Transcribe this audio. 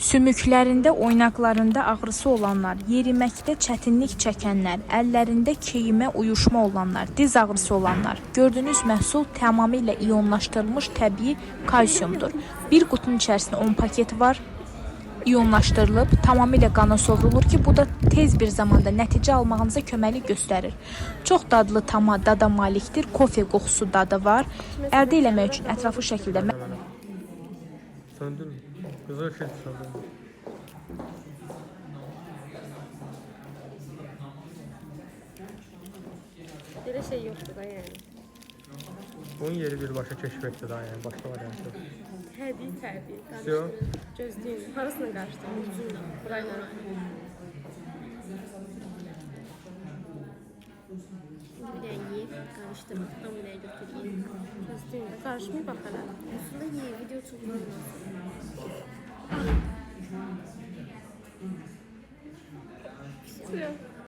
Sümüklərində, oynaqlarında ağrısı olanlar, yeriməkdə çətinlik çəkənlər, əllərində keyimə uyuşma olanlar, diz ağrısı olanlar. Gördüyünüz məhsul tamamilə iyonlaşdırılmış təbii kalsiumdur. Bir qutunun içərisində 10 paket var. İyonlaşdırılıb, tamamilə qana sovrulur ki, bu da tez bir zamanda nəticə almağınıza köməklik göstərir. Çox dadlı dada malikdir, kofe qoxusu dadı var. Əldə eləmək üçün ətraflı şəkildə söndürün. Güzel şey söndürün. Böyle şey yoktu da yani. Bunun yeri birbaşa keşfetdi daha yani. Başka variant yok. Hədiyyə tərbiyə. Yo. Gözləyin. Parasına qarışdırın. Ucuyla. Burayla. Bir dənə yeyib, qarışdırın. Hamileye götüreyim. Gözləyin. Qarışmayı bax hələ. Üstündə yeyib, video çəkilməsin.